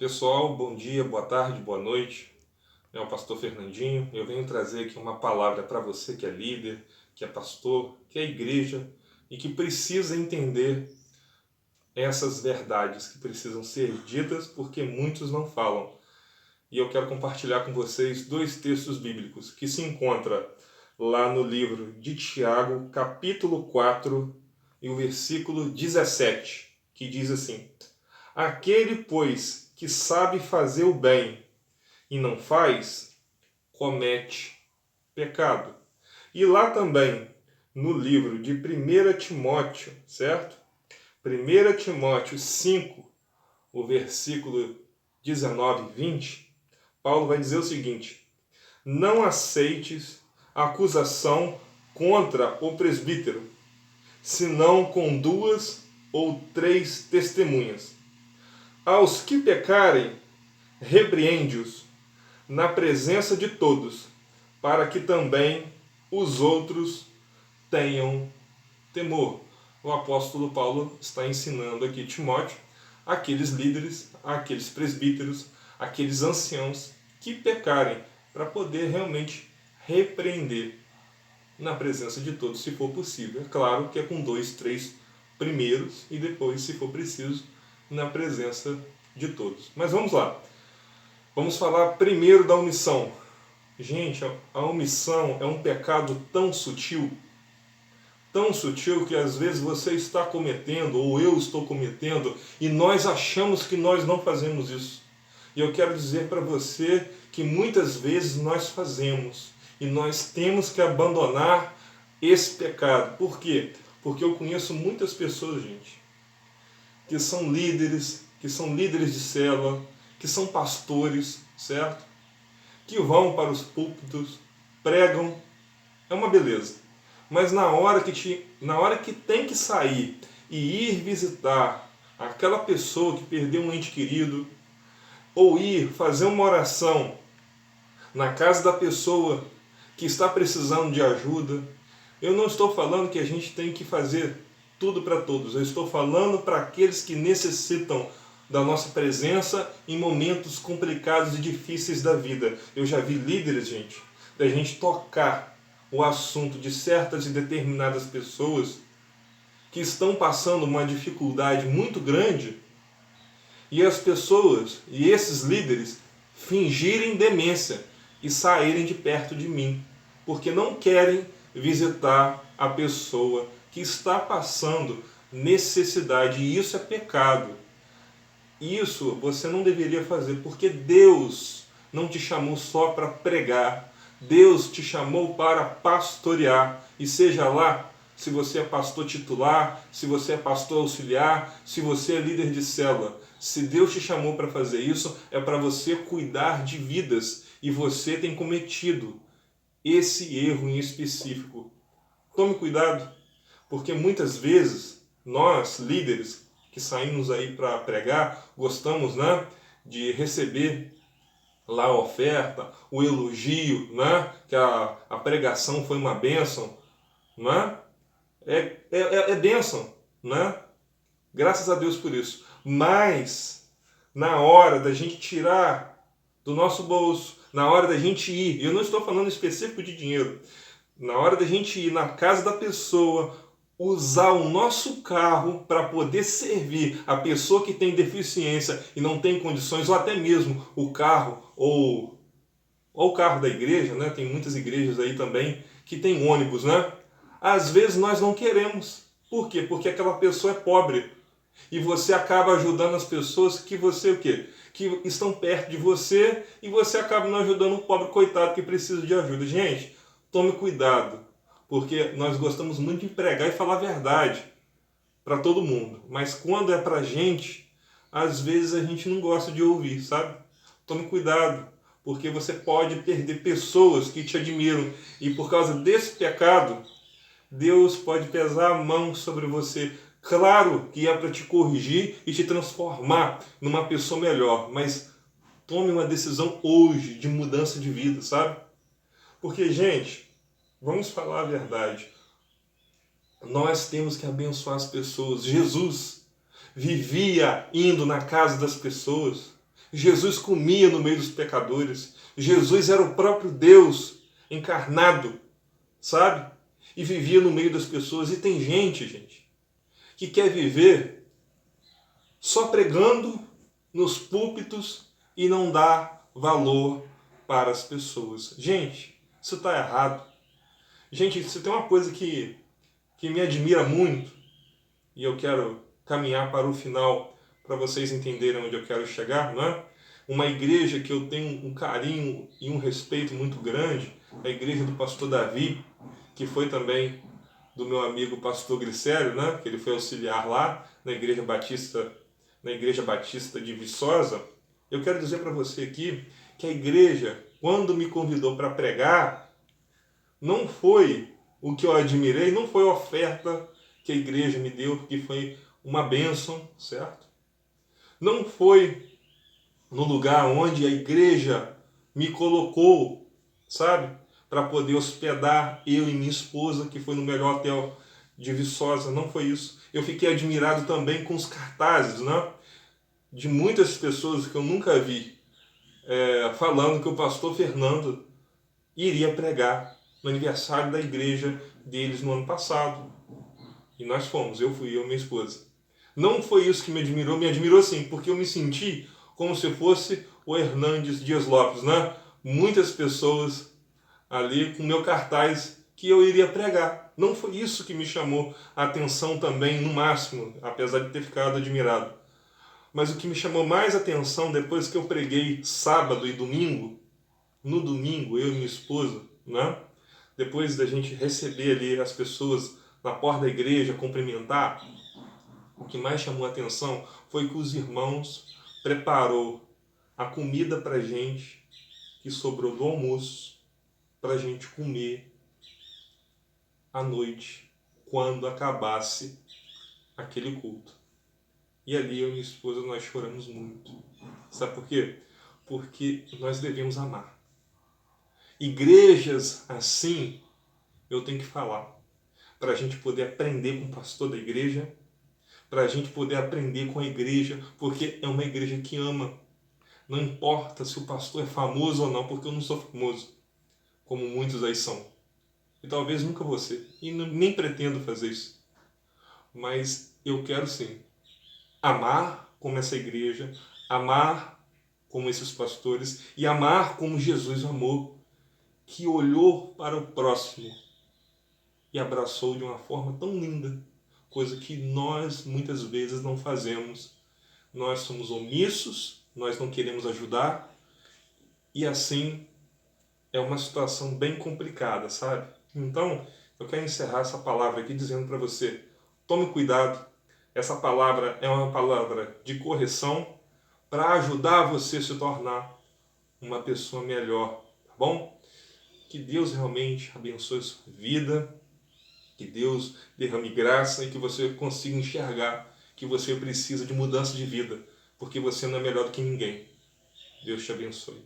Pessoal, bom dia, boa tarde, boa noite. É o pastor Fernandinho. Eu venho trazer aqui uma palavra para você que é líder, que é pastor, que é igreja e que precisa entender essas verdades que precisam ser ditas porque muitos não falam. E eu quero compartilhar com vocês dois textos bíblicos que se encontram lá no livro de Tiago, capítulo 4 e o versículo 17, que diz assim: Aquele, pois, que sabe fazer o bem e não faz, comete pecado. E lá também, no livro de 1 Timóteo, certo? 1 Timóteo 5, o versículo 19 e 20, Paulo vai dizer o seguinte: Não aceites acusação contra o presbítero, senão com 2 ou 3 testemunhas. Aos que pecarem, repreende-os na presença de todos, para que também os outros tenham temor. O apóstolo Paulo está ensinando aqui Timóteo, aqueles líderes, aqueles presbíteros, aqueles anciãos que pecarem, para poder realmente repreender na presença de todos, se for possível. É claro que é com 2, 3 primeiros e depois, se for preciso, na presença de todos. Mas vamos lá. Vamos falar primeiro da omissão. Gente, a omissão é um pecado tão sutil que às vezes você está cometendo, ou eu estou cometendo, e nós achamos que nós não fazemos isso. E eu quero dizer para você que muitas vezes nós fazemos, e nós temos que abandonar esse pecado. Por quê? Porque eu conheço muitas pessoas, gente, que são líderes de célula, que são pastores, certo? Que vão para os púlpitos, pregam, é uma beleza. Mas na hora que tem que sair e ir visitar aquela pessoa que perdeu um ente querido, ou ir fazer uma oração na casa da pessoa que está precisando de ajuda, eu não estou falando que a gente tem que fazer tudo para todos. Eu estou falando para aqueles que necessitam da nossa presença em momentos complicados e difíceis da vida. Eu já vi líderes, gente, da gente tocar o assunto de certas e determinadas pessoas que estão passando uma dificuldade muito grande e as pessoas e esses líderes fingirem demência e saírem de perto de mim, porque não querem visitar a pessoa que está passando necessidade, e isso é pecado. Isso você não deveria fazer, porque Deus não te chamou só para pregar, Deus te chamou para pastorear, e seja lá se você é pastor titular, se você é pastor auxiliar, se você é líder de célula. Se Deus te chamou para fazer isso, é para você cuidar de vidas, e você tem cometido esse erro em específico. Tome cuidado, porque muitas vezes nós, líderes, que saímos aí para pregar, gostamos, né, de receber lá a oferta, o elogio, né, que a pregação foi uma bênção, né? É bênção, né? Graças a Deus por isso. Mas, na hora da gente tirar do nosso bolso, na hora da gente ir, eu não estou falando específico de dinheiro, na hora da gente ir na casa da pessoa, usar o nosso carro para poder servir a pessoa que tem deficiência e não tem condições, ou até mesmo o carro, ou o carro da igreja, né? Tem muitas igrejas aí também que tem ônibus, né? Às vezes nós não queremos. Por quê? Porque aquela pessoa é pobre. E você acaba ajudando as pessoas que você o quê? Que estão perto de você, e você acaba não ajudando o pobre coitado que precisa de ajuda. Gente, tome cuidado, porque nós gostamos muito de pregar e falar a verdade para todo mundo. Mas quando é para a gente, às vezes a gente não gosta de ouvir, sabe? Tome cuidado, porque você pode perder pessoas que te admiram, e por causa desse pecado, Deus pode pesar a mão sobre você. Claro que é para te corrigir e te transformar numa pessoa melhor, mas tome uma decisão hoje de mudança de vida, sabe? Porque, gente, vamos falar a verdade. Nós temos que abençoar as pessoas. Jesus vivia indo na casa das pessoas, Jesus comia no meio dos pecadores. Jesus era o próprio Deus encarnado, sabe? E vivia no meio das pessoas. E tem gente, que quer viver só pregando nos púlpitos e não dá valor para as pessoas. Gente, isso está errado. Gente, isso tem uma coisa que me admira muito, e eu quero caminhar para o final para vocês entenderem onde eu quero chegar, não é? Uma igreja que eu tenho um carinho e um respeito muito grande, a igreja do pastor Davi, que foi também do meu amigo pastor Glicério, né? Que ele foi auxiliar lá na Igreja Batista de Viçosa. Eu quero dizer para você aqui que a igreja, quando me convidou para pregar, não foi o que eu admirei, não foi a oferta que a igreja me deu, que foi uma bênção, certo? Não foi no lugar onde a igreja me colocou, sabe? Para poder hospedar eu e minha esposa, que foi no melhor hotel de Viçosa. Não foi isso. Eu fiquei admirado também com os cartazes, né? De muitas pessoas que eu nunca vi, falando que o pastor Fernando iria pregar no aniversário da igreja deles no ano passado. E nós fomos, eu fui, eu e minha esposa. Não foi isso que me admirou sim, porque eu me senti como se fosse o Hernandes Dias Lopes, né? Muitas pessoas ali com meu cartaz que eu iria pregar. Não foi isso que me chamou a atenção também, no máximo, apesar de ter ficado admirado. Mas o que me chamou mais atenção depois que eu preguei sábado e domingo, no domingo, eu e minha esposa, né? Depois da gente receber ali as pessoas na porta da igreja, cumprimentar, o que mais chamou a atenção foi que os irmãos preparou a comida para gente que sobrou do almoço para a gente comer à noite, quando acabasse aquele culto. E ali eu e minha esposa nós choramos muito. Sabe por quê? Porque nós devemos amar. Igrejas assim, eu tenho que falar, para a gente poder aprender com o pastor da igreja, para a gente poder aprender com a igreja, porque é uma igreja que ama. Não importa se o pastor é famoso ou não, porque eu não sou famoso, como muitos aí são. E talvez nunca vou ser, e nem pretendo fazer isso. Mas eu quero sim amar como essa igreja, amar como esses pastores e amar como Jesus amou, que olhou para o próximo e abraçou de uma forma tão linda, coisa que nós muitas vezes não fazemos. Nós somos omissos, nós não queremos ajudar, e assim é uma situação bem complicada, sabe? Então, eu quero encerrar essa palavra aqui dizendo para você, tome cuidado, essa palavra é uma palavra de correção para ajudar você a se tornar uma pessoa melhor, tá bom? Que Deus realmente abençoe a sua vida, que Deus derrame graça e que você consiga enxergar que você precisa de mudança de vida, porque você não é melhor do que ninguém. Deus te abençoe.